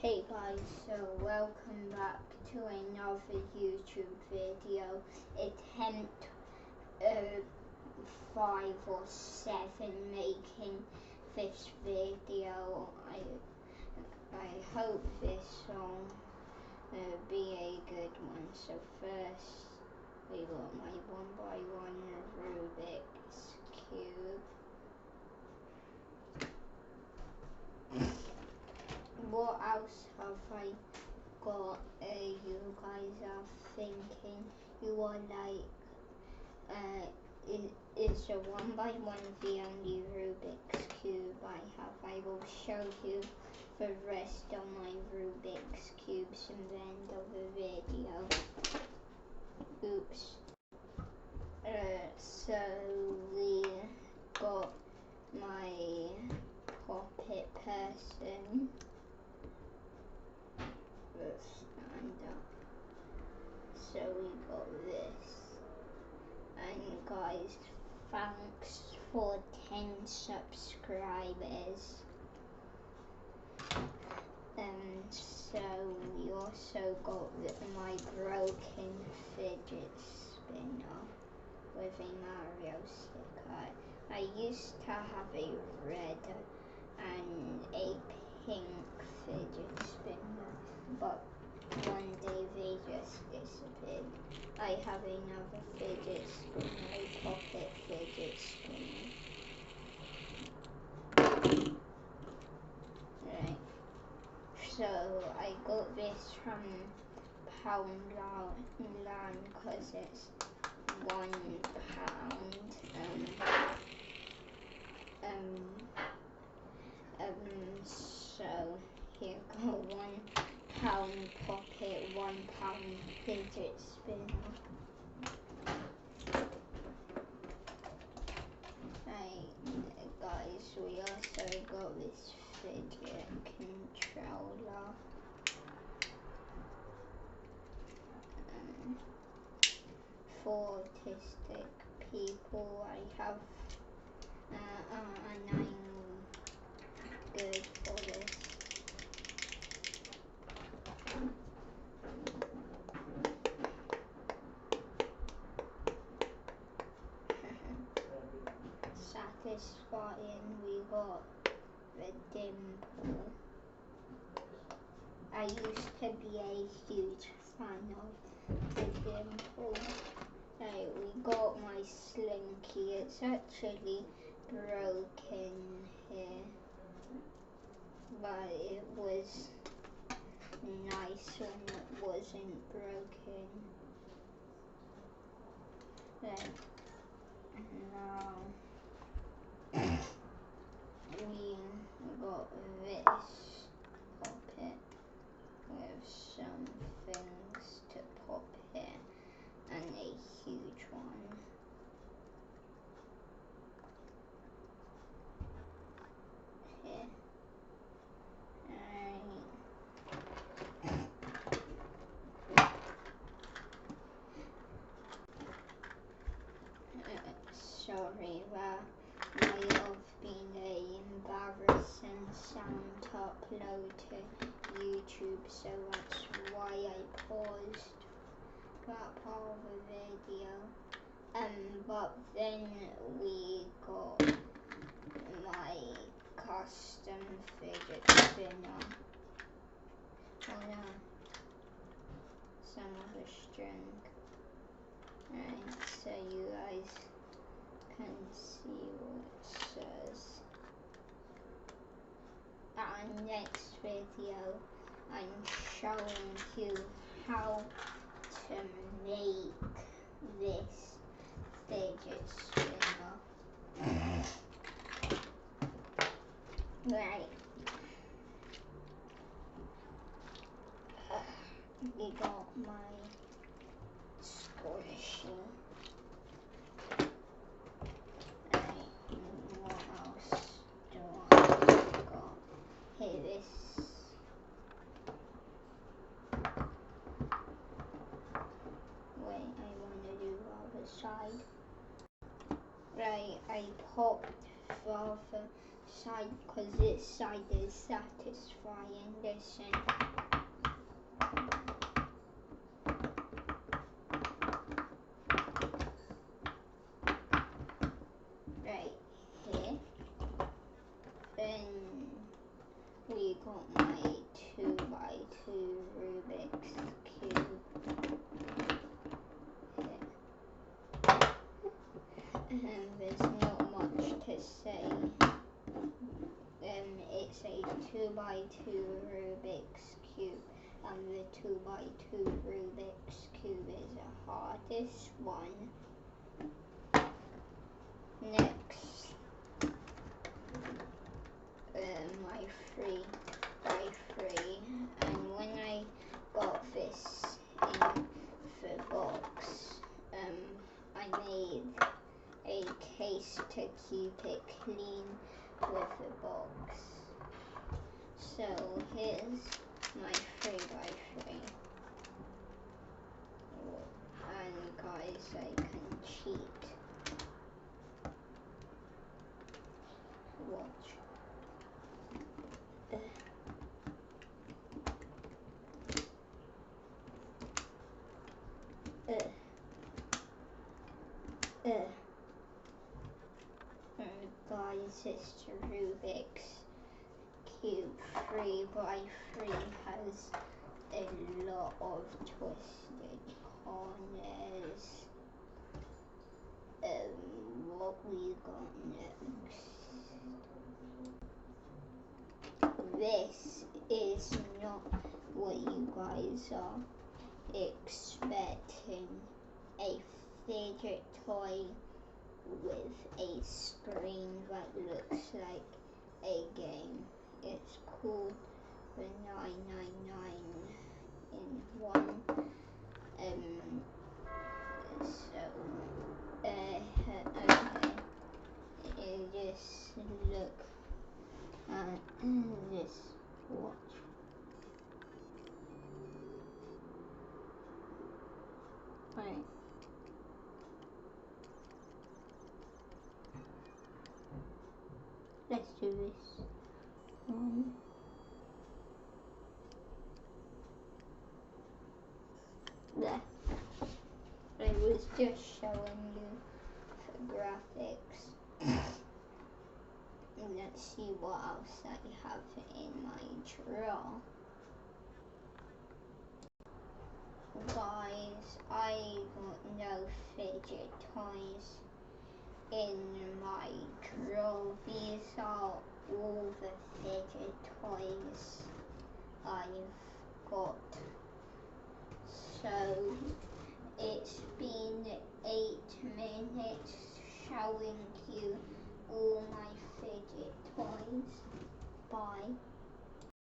Hey guys, so welcome back to another YouTube video. Attempt 5 or 7 making this video. I hope this will be a good one. So first we got my 1x1 Rubik's Cube. What else have I got? You guys are thinking, you are like, is a 1x1 the only Rubik's Cube I have? I will show you the rest of my Rubik's Cubes in the end of the video. Oops. So we got my puppet person. Stand up. So we got this. And guys, thanks for 10 subscribers. So we also got my broken fidget spinner with a Mario sticker. I used to have a red and a pink fidget spinner, but one day they just disappeared. I have another fidget spinner, a pocket fidget spinner. Right. So I got this from Poundland because it's £1. So here go £1 pocket, £1 fidget spinner. Guys, we also got this fidget controller. For autistic people, I have, and I'm good for this. Satisfying, we got the dimple. I used to be a huge fan of the dimple. We got my slinky. It's actually broken here, but it was nice when it wasn't broken. Now we got this puppet with some things to pop here and a huge one. Here. Sorry, that might have been an embarrassing sound to upload to YouTube, so that's why I paused that part of the video. But then we got my custom fidget spinner. Oh no, some of the string. Right, so you guys can see what it says. And next video, I'm showing you how to make this fidget spinner. Right. We got my squishy. What else do I got? Here, this. Wait, I want to do the other side. Right, I popped the other side, because this side is satisfying. Listen. Right here. Then we got my 2x2 Rubik's Cube. There's not much to say. It's a 2x2 Rubik's Cube, and the 2x2 Rubik's Cube is the hardest one. Next, my 3x3, and when I got this in the box, I made a case to keep it clean with the box. So here's my 3x3. And guys, I can cheat. Watch. Guys, it's Rubik's Cube 3x3 has a lot of twisted corners. What we got next? This is not what you guys are expecting. A fidget toy with a screen that looks like a game. It's called the 999 in one. Just look at this watch. Right. Let's do this one. There. I was just showing you the graphics. Let's see what else I have in my drawer. Guys, I got no fidget toys in my drawer. These are all the fidget toys I've got. So it's been 8 minutes showing you all my fidget toys. Bye.